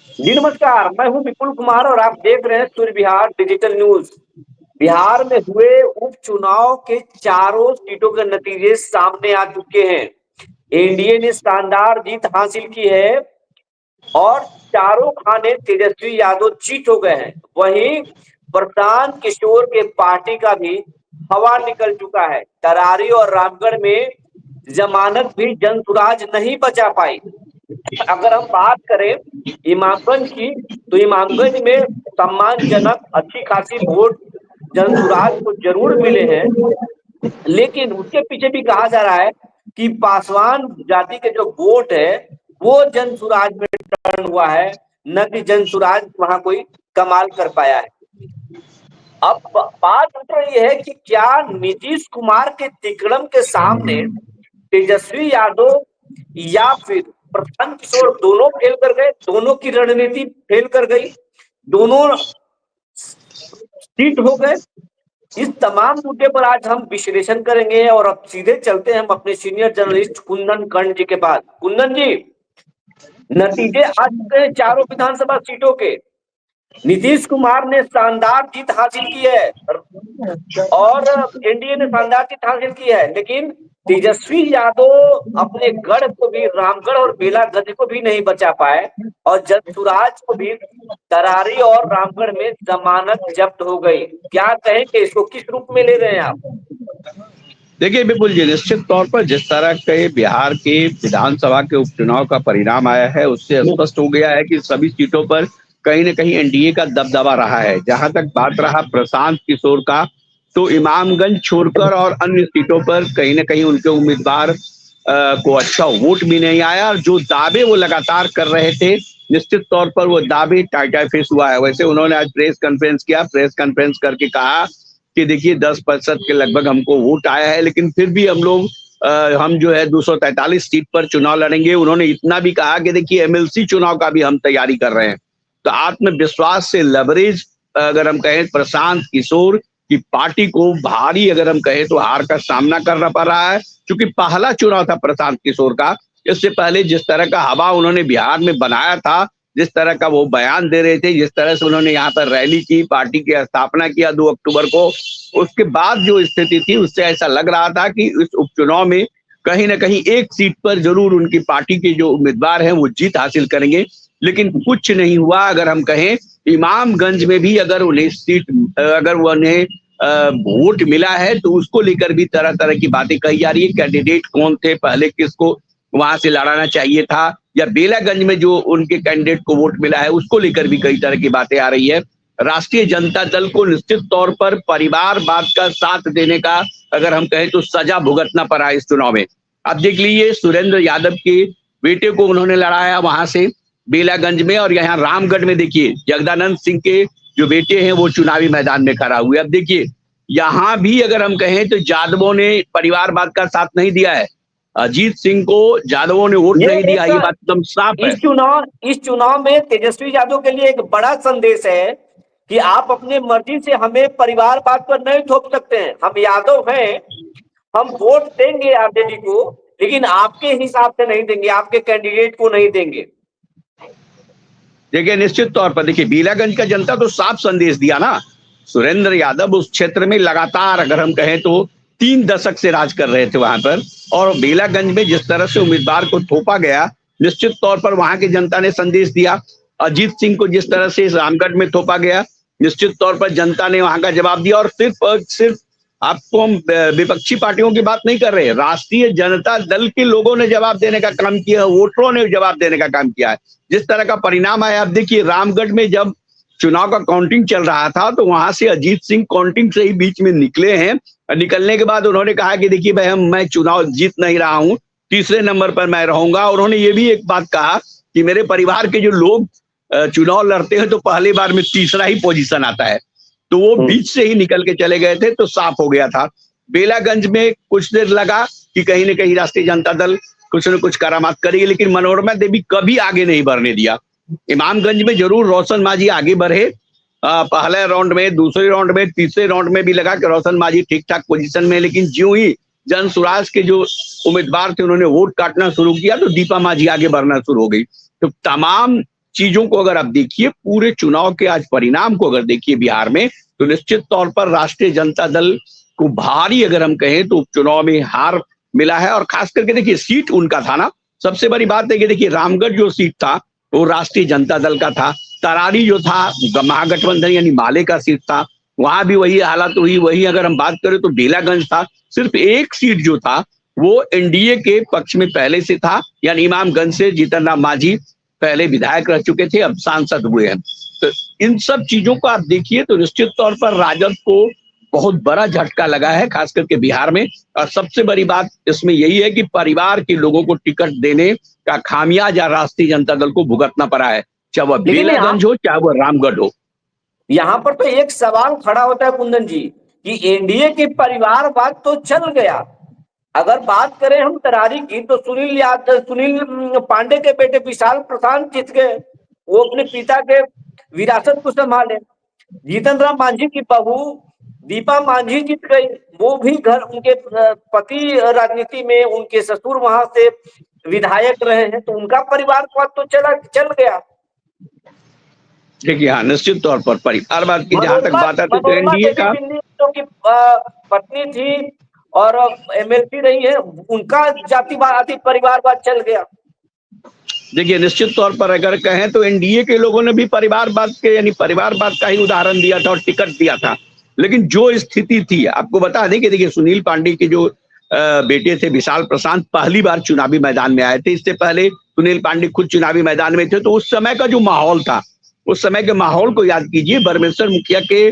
जी नमस्कार, मैं हूं विपुल कुमार और आप देख रहे हैं सूर्य विहार डिजिटल न्यूज। बिहार में हुए उपचुनाव के चारों सीटों के नतीजे सामने आ चुके हैं। एनडीए ने शानदार जीत हासिल की है और चारों खाने तेजस्वी यादव जीत हो गए हैं। वहीं प्रशांत किशोर के पार्टी का भी हवा निकल चुका है। तरारी और रामगढ़ में जमानत भी जनसुराज नहीं बचा पाई। अगर हम बात करें इमामगंज की, तो इमामगंज में सम्मानजनक अच्छी खासी वोट जनसुराज को जरूर मिले हैं, लेकिन उसके पीछे भी कहा जा रहा है कि पासवान जाति के जो वोट है वो जनसुराज में टर्न हुआ है, न कि जनसुराज वहां कोई कमाल कर पाया है। अब बात उठ रही है कि क्या नीतीश कुमार के तिकड़म के सामने तेजस्वी यादव या फिर प्रशांत किशोर दोनों फेल कर गए, दोनों की रणनीति फेल कर गई, दोनों सीट हो गए। इस तमाम मुद्दे पर आज हम विश्लेषण करेंगे और अब सीधे चलते हैं हम अपने सीनियर जर्नलिस्ट कुंदन कर्ण जी के पास। कुंदन जी, नतीजे आ चुके हैं चारों विधानसभा सीटों के। नीतीश कुमार ने शानदार जीत हासिल की है और एनडीए ने शानदार जीत हासिल की है, लेकिन तेजस्वी यादव अपने गढ़ को भी, रामगढ़ और बेलागंज को भी नहीं बचा पाए और जनसुराज को भी तरारी और रामगढ़ में जमानत जब्त हो गई। क्या कहेंगे, इसको किस रूप में ले रहे हैं आप? देखिए विपुल जी, निश्चित तौर पर जिस तरह के बिहार के विधानसभा के उपचुनाव का परिणाम आया है उससे स्पष्ट हो गया है कि सभी सीटों पर कहीं न कहीं एनडीए का दबदबा रहा है। जहां तक बात रहा प्रशांत किशोर का, तो इमामगंज छोड़कर और अन्य सीटों पर कहीं न कहीं उनके उम्मीदवार को अच्छा वोट भी नहीं आया और जो दावे वो लगातार कर रहे थे, निश्चित तौर पर वो दावे टाटा फेस हुआ है। वैसे उन्होंने आज प्रेस कॉन्फ्रेंस किया, प्रेस कॉन्फ्रेंस करके कहा कि देखिए 10% के लगभग हमको वोट आया है, लेकिन फिर भी हम जो है 243 सीट पर चुनाव लड़ेंगे। उन्होंने इतना भी कहा कि देखिए एमएलसी चुनाव का भी हम तैयारी कर रहे हैं। तो आत्मविश्वास से लवरेज अगर हम कहें प्रशांत किशोर की पार्टी को भारी अगर हम कहें तो हार का सामना करना पड़ रहा है, क्योंकि पहला चुनाव था प्रशांत किशोर का। इससे पहले जिस तरह का हवा उन्होंने बिहार में बनाया था, जिस तरह का वो बयान दे रहे थे, जिस तरह से उन्होंने यहाँ पर रैली की, पार्टी की स्थापना किया 2 अक्टूबर को, उसके बाद जो स्थिति थी उससे ऐसा लग रहा था कि इस उपचुनाव में कहीं ना कहीं एक सीट पर जरूर उनकी पार्टी के जो उम्मीदवार हैं वो जीत हासिल करेंगे, लेकिन कुछ नहीं हुआ। अगर हम कहें इमामगंज में भी अगर उन्हें वोट मिला है तो उसको लेकर भी तरह तरह की बातें कही जा रही है। कैंडिडेट कौन थे, पहले किसको वहां से लड़ाना चाहिए था, या बेलागंज में जो उनके कैंडिडेट को वोट मिला है उसको लेकर भी कई तरह की बातें आ रही है। राष्ट्रीय जनता दल को निश्चित तौर पर परिवारवाद का साथ देने का अगर हम कहें तो सजा भुगतना पड़ा इस चुनाव में। अब देख लीजिए सुरेंद्र यादव के बेटे को उन्होंने लड़ाया वहां से बेलागंज में, और यहाँ रामगढ़ में देखिए जगदानंद सिंह के जो बेटे हैं वो चुनावी मैदान में खड़ा हुए। अब देखिए यहाँ भी अगर हम कहें तो यादवों ने परिवारवाद का साथ नहीं दिया है, अजीत सिंह को यादवों ने वोट नहीं दिया, ये बात एकदम साफ है। इस चुनाव में तेजस्वी यादव के लिए एक बड़ा संदेश है कि आप अपने मर्जी से हमें परिवारवाद पर नहीं थोप सकते हैं। हम यादव हैं, हम वोट देंगे आरजेडी को, लेकिन आपके हिसाब से नहीं देंगे, आपके कैंडिडेट को नहीं देंगे। देखिए निश्चित तौर पर देखिए बेलागंज का जनता तो साफ संदेश दिया ना। सुरेंद्र यादव उस क्षेत्र में लगातार अगर हम कहें तो 3 दशक से राज कर रहे थे वहां पर, और बेलागंज में जिस तरह से उम्मीदवार को थोपा गया, निश्चित तौर पर वहां की जनता ने संदेश दिया। अजीत सिंह को जिस तरह से रामगढ़ में थोपा गया, निश्चित तौर पर जनता ने वहां का जवाब दिया। और सिर्फ आपको हम विपक्षी पार्टियों की बात नहीं कर रहे, राष्ट्रीय जनता दल के लोगों ने जवाब देने का काम किया, वोटरों ने जवाब देने का काम किया है। जिस तरह का परिणाम आया, अब देखिए रामगढ़ में जब चुनाव का काउंटिंग चल रहा था तो वहां से अजीत सिंह काउंटिंग से ही बीच में निकले हैं, और निकलने के बाद उन्होंने कहा कि देखिए भाई मैं चुनाव जीत नहीं रहा हूं, तीसरे नंबर पर मैं रहूंगा। उन्होंने ये भी एक बात कहा कि मेरे परिवार के जो लोग चुनाव लड़ते हैं तो पहली बार में तीसरा ही पोजीशन आता है। तो वो बीच से ही निकल के चले गए थे, तो साफ हो गया था। बेलागंज में कुछ देर लगा कि कहीं ना कहीं राष्ट्रीय जनता दल कुछ न कुछ करामात करेगी, लेकिन मनोरमा देवी कभी आगे नहीं बढ़ने दिया। इमामगंज में जरूर रोशन मांझी आगे बढ़े, पहले राउंड में, दूसरे राउंड में, तीसरे राउंड में भी लगा कि रोशन मांझी ठीक ठाक पोजीशन में, लेकिन ज्यों ही जनसुराज के जो उम्मीदवार थे उन्होंने वोट काटना शुरू किया तो दीपा मांझी आगे बढ़ना शुरू हो गई। तो तमाम चीजों को अगर आप देखिए, पूरे चुनाव के आज परिणाम को अगर देखिए बिहार में, तो निश्चित तौर पर राष्ट्रीय जनता दल को भारी अगर हम कहें तो उपचुनाव में हार मिला है। और खास करके देखिए सीट उनका था ना, सबसे बड़ी बात है कि देखिए रामगढ़ जो सीट था वो राष्ट्रीय जनता दल का था। तरारी जो था महागठबंधन यानी माले का सीट था, वहां भी वही हालत हुई। वही अगर हम बात करें तो बेलागंज था, सिर्फ एक सीट जो था वो एनडीए के पक्ष में पहले से था, यानी इमामगंज से जीतन राम मांझी पहले विधायक रह चुके थे, अब सांसद हुए हैं। तो इन सब चीजों को आप देखिए तो निश्चित तौर पर राजद को बहुत बड़ा झटका लगा है, खास करके बिहार में। और सबसे बड़ी बात इसमें यही है कि परिवार के लोगों को टिकट देने का खामियाजा राष्ट्रीय जनता दल को भुगतना पड़ा है, चाहे वह बेलागंज हो चाहे वह रामगढ़ हो। यहाँ पर तो एक सवाल खड़ा होता है कुंदन जी कि एनडीए की परिवारवाद तो चल गया, अगर बात करें हम तरारी की तो सुनील पांडे के बेटे विशाल प्रशांत जीत गए, वो अपने पिता के विरासत को संभाले। जीतन राम मांझी की बहू दीपा मांझी जीत गई, वो भी घर, उनके पति राजनीति में, उनके ससुर वहां से विधायक रहे हैं, तो उनका परिवारवाद तो चल गया। देखिए हाँ, निश्चित तौर पर परिवारवाद की जहां तक बात आती है तो एनडीए का की पत्नी थी और एमएलसी रही है, उनका जातिवादी परिवारवाद चल गया। देखिए निश्चित तौर पर अगर कहें तो एनडीए के लोगों ने भी परिवारवाद के यानी परिवारवाद का ही उदाहरण दिया था और टिकट दिया था। लेकिन जो स्थिति थी, आपको बता दें कि देखिए सुनील पांडे के जो बेटे थे विशाल प्रशांत पहली बार चुनावी मैदान में आए थे। इससे पहले सुनील पांडे खुद चुनावी मैदान में थे। तो उस समय का जो माहौल था, उस समय के माहौल को याद कीजिए। बरमेश्वर मुखिया के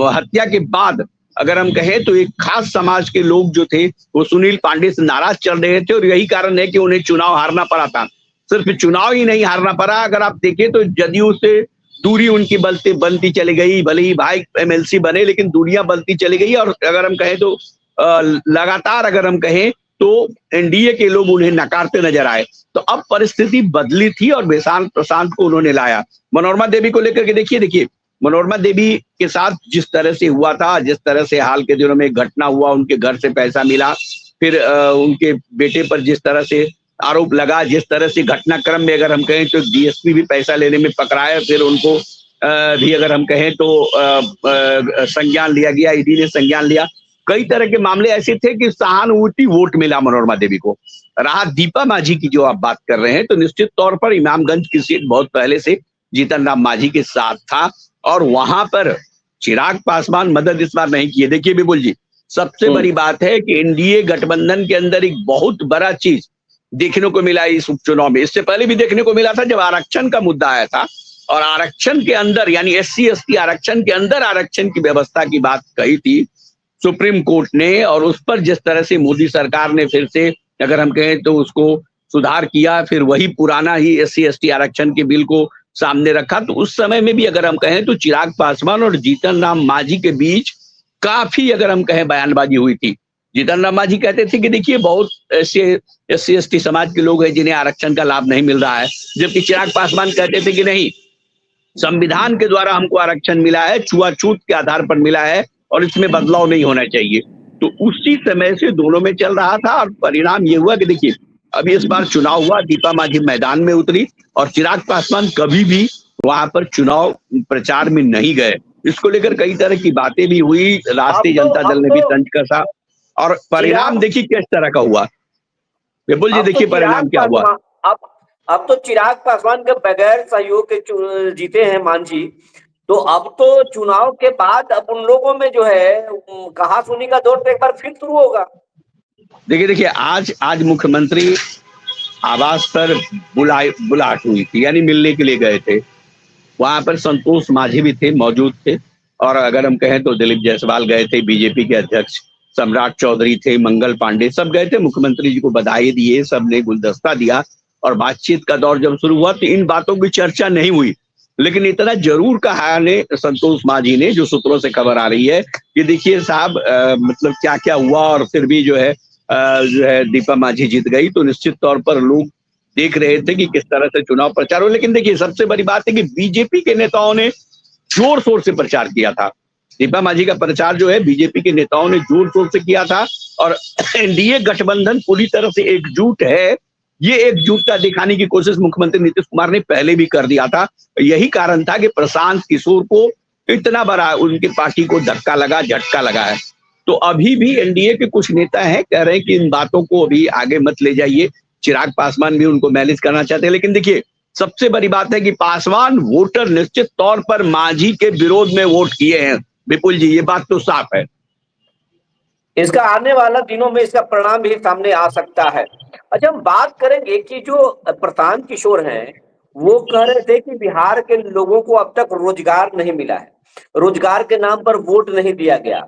हत्या के बाद अगर हम कहें तो एक खास समाज के लोग जो थे वो सुनील पांडे से नाराज चल रहे थे, और यही कारण है कि उन्हें चुनाव हारना पड़ा था। सिर्फ चुनाव ही नहीं हारना पड़ा, अगर आप देखें तो जदयू से दूरी उनकी बनती चली गई। भले ही भाई एमएलसी बने, लेकिन दूरियां बनती चली गई। और अगर हम कहें तो लगातार अगर हम कहें तो एनडीए के लोग उन्हें नकारते नजर आए। तो अब परिस्थिति बदली थी और विशाल प्रशांत को उन्होंने लाया। मनोरमा देवी को लेकर के देखिए मनोरमा देवी के साथ जिस तरह से हुआ था, जिस तरह से हाल के दिनों में घटना हुआ, उनके घर से पैसा मिला, फिर उनके बेटे पर जिस तरह से आरोप लगा, जिस तरह से घटनाक्रम में अगर हम कहें तो डीएसपी भी पैसा लेने में पकड़ाया, फिर उनको भी अगर हम कहें तो संज्ञान लिया गया, ईडी ने संज्ञान लिया। कई तरह के मामले ऐसे थे कि सहानुभूति वोट मिला मनोरमा देवी को। रहा दीपा मांझी की जो आप बात कर रहे हैं, तो निश्चित तौर पर इमामगंज की सीट बहुत पहले से जीतन राम मांझी के साथ था, और वहां पर चिराग पासवान मदद इस बार नहीं किए। देखिए विपुल जी, सबसे बड़ी बात है कि एनडीए गठबंधन के अंदर एक बहुत बड़ा चीज देखने को मिला इस उपचुनाव में। इससे पहले भी देखने को मिला था जब आरक्षण का मुद्दा आया था, और आरक्षण के अंदर यानी एससी एसटी आरक्षण के अंदर आरक्षण की व्यवस्था की बात कही थी सुप्रीम कोर्ट ने, और उस पर जिस तरह से मोदी सरकार ने फिर से अगर हम कहें तो उसको सुधार किया, फिर वही पुराना ही एससी एसटी आरक्षण के बिल को सामने रखा। तो उस समय में भी अगर हम कहें तो चिराग पासवान और जीतन राम मांझी के बीच काफी अगर हम कहें बयानबाजी हुई थी। जीतन राम मांझी कहते थे कि देखिए बहुत ऐसे एससी एसटी समाज के लोग हैं जिन्हें आरक्षण का लाभ नहीं मिल रहा है, जबकि चिराग पासवान कहते थे कि नहीं, संविधान के द्वारा हमको आरक्षण मिला है, छुआछूत के आधार पर मिला है और इसमें बदलाव नहीं होना चाहिए। तो उसी समय से दोनों में चल रहा था, और परिणाम ये हुआ कि देखिए अभी इस बार चुनाव हुआ, दीपा मांझी मैदान में उतरी और चिराग पासवान कभी भी वहां पर चुनाव प्रचार में नहीं गए। इसको लेकर कई तरह की बातें भी हुई, राष्ट्रीय जनता दल ने भी तंज कसा, और परिणाम देखिए किस तरह का हुआ। विपुल जी देखिए परिणाम क्या हुआ। अब तो चिराग पासवान के बगैर सहयोग के जीते हैं मांझी, तो अब तो चुनाव के बाद अब उन लोगों में जो है कहासुनी का दौर एक बार फिर शुरू होगा। देखिए आज मुख्यमंत्री आवास पर बुलाहट हुई थी, यानी मिलने के लिए गए थे। वहां पर संतोष मांझी भी थे, मौजूद थे, और अगर हम कहें तो दिलीप जायसवाल गए थे, बीजेपी के अध्यक्ष सम्राट चौधरी थे, मंगल पांडे, सब गए थे। मुख्यमंत्री जी को बधाई दिए, सबने गुलदस्ता दिया, और बातचीत का दौर जब शुरू हुआ तो इन बातों की चर्चा नहीं हुई। लेकिन इतना जरूर कहा ने संतोष मांझी ने, जो सूत्रों से खबर आ रही है कि देखिए साहब मतलब क्या क्या हुआ, और फिर भी जो है दीपा मांझी जीत गई। तो निश्चित तौर पर लोग देख रहे थे कि किस तरह से चुनाव प्रचार हो। लेकिन देखिए सबसे बड़ी बात है कि बीजेपी के नेताओं ने जोर शोर से प्रचार किया था। दीपा मांझी का प्रचार जो है बीजेपी के नेताओं ने जोर शोर से किया था, और एनडीए गठबंधन पूरी तरह से एकजुट है ये एकजुटता दिखाने की कोशिश मुख्यमंत्री नीतीश कुमार ने पहले भी कर दिया था। यही कारण था कि प्रशांत किशोर को इतना बड़ा उनकी पार्टी को धक्का लगा, झटका लगा है। तो अभी भी एनडीए के कुछ नेता हैं, कह रहे हैं कि इन बातों को अभी आगे मत ले जाइए। चिराग पासवान भी उनको मैनेज करना चाहते हैं, लेकिन देखिए सबसे बड़ी बात है कि पासवान वोटर निश्चित तौर पर मांझी के विरोध में वोट किए हैं विपुल जी, ये बात तो साफ है। इसका आने वाला दिनों में इसका परिणाम भी सामने आ सकता है। अच्छा, हम बात करेंगे कि जो प्रशांत किशोर हैं, वो कह रहे थे कि बिहार के लोगों को अब तक रोजगार नहीं मिला है, रोजगार के नाम पर वोट नहीं दिया गया।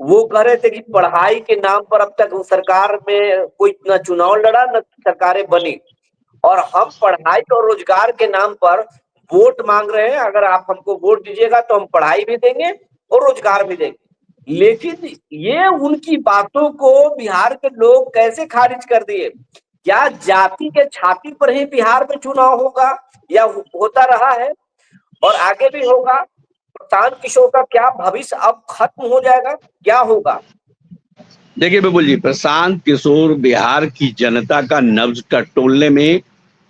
वो कह रहे थे कि पढ़ाई के नाम पर अब तक सरकार में कोई न चुनाव लड़ा न सरकारें बनी, और हम पढ़ाई और रोजगार के नाम पर वोट मांग रहे हैं। अगर आप हमको वोट दीजिएगा तो हम पढ़ाई भी देंगे और रोजगार भी देंगे। लेकिन ये उनकी बातों को बिहार के लोग कैसे खारिज कर दिए? क्या जाति के छाती पर ही बिहार में चुनाव होगा, या होता रहा है और आगे भी होगा? प्रशांत किशोर का क्या भविष्य अब खत्म हो जाएगा, क्या होगा? देखिए विपुल जी, प्रशांत किशोर बिहार की जनता का नब्ज टटोलने में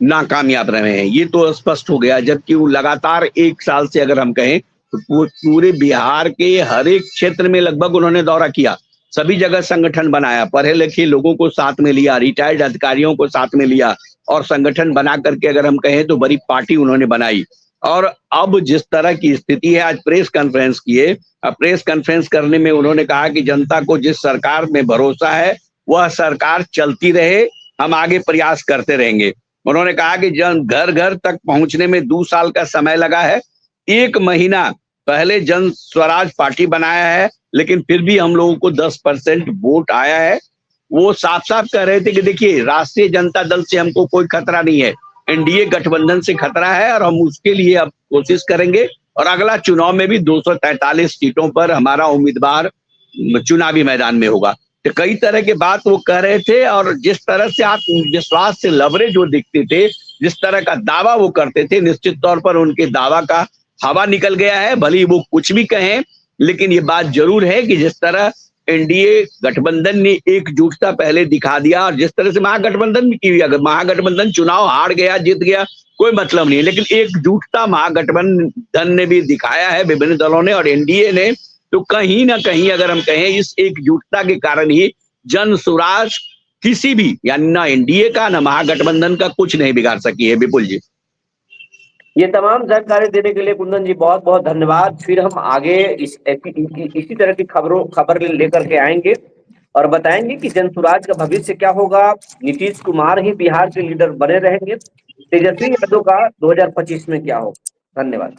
नाकामयाब रहे हैं, ये तो स्पष्ट हो गया। जबकि वो लगातार 1 साल से अगर हम कहें तो पूरे बिहार के हर एक क्षेत्र में लगभग उन्होंने दौरा किया, सभी जगह संगठन बनाया, पढ़े लिखे लोगों को साथ में लिया, रिटायर्ड अधिकारियों को साथ में लिया, और संगठन बना करके अगर हम कहें तो बड़ी पार्टी उन्होंने बनाई। और अब जिस तरह की स्थिति है, आज प्रेस कॉन्फ्रेंस किए, प्रेस कॉन्फ्रेंस करने में उन्होंने कहा कि जनता को जिस सरकार में भरोसा है वह सरकार चलती रहे, हम आगे प्रयास करते रहेंगे। उन्होंने कहा कि जन घर घर तक पहुंचने में 2 साल का समय लगा है, 1 महीना पहले जन स्वराज पार्टी बनाया है, लेकिन फिर भी हम लोगों को 10% वोट आया है। वो साफ साफ कह रहे थे कि देखिए राष्ट्रीय जनता दल से हमको कोई खतरा नहीं है, एनडीए गठबंधन से खतरा है, और हम उसके लिए अब कोशिश करेंगे, और अगला चुनाव में भी 243 सीटों पर हमारा उम्मीदवार चुनावी मैदान में होगा। तो कई तरह के बात वो कह रहे थे, और जिस तरह से आत्मविश्वास से लवरेज वो दिखते थे, जिस तरह का दावा वो करते थे, निश्चित तौर पर उनके दावा का हवा निकल गया है। भले ही वो कुछ भी कहें, लेकिन ये बात जरूर है कि जिस तरह एनडीए गठबंधन ने एकजुटता पहले दिखा दिया, और जिस तरह से महागठबंधन भी की, अगर महागठबंधन चुनाव हार गया जीत गया कोई मतलब नहीं, लेकिन एकजुटता महागठबंधन ने भी दिखाया है, विभिन्न दलों ने और एनडीए ने। तो कहीं ना कहीं अगर हम कहें इस एकजुटता के कारण ही जन स्वराज किसी भी, यानी ना एनडीए का ना महागठबंधन का, कुछ नहीं बिगाड़ सकी है विपुल जी। ये तमाम जानकारी देने के लिए कुंदन जी बहुत बहुत धन्यवाद। फिर हम आगे इसी तरह की खबर लेकर के आएंगे और बताएंगे कि जनसुराज का भविष्य क्या होगा। नीतीश कुमार ही बिहार के लीडर बने रहेंगे? तेजस्वी यादव का 2025 में क्या होगा? धन्यवाद।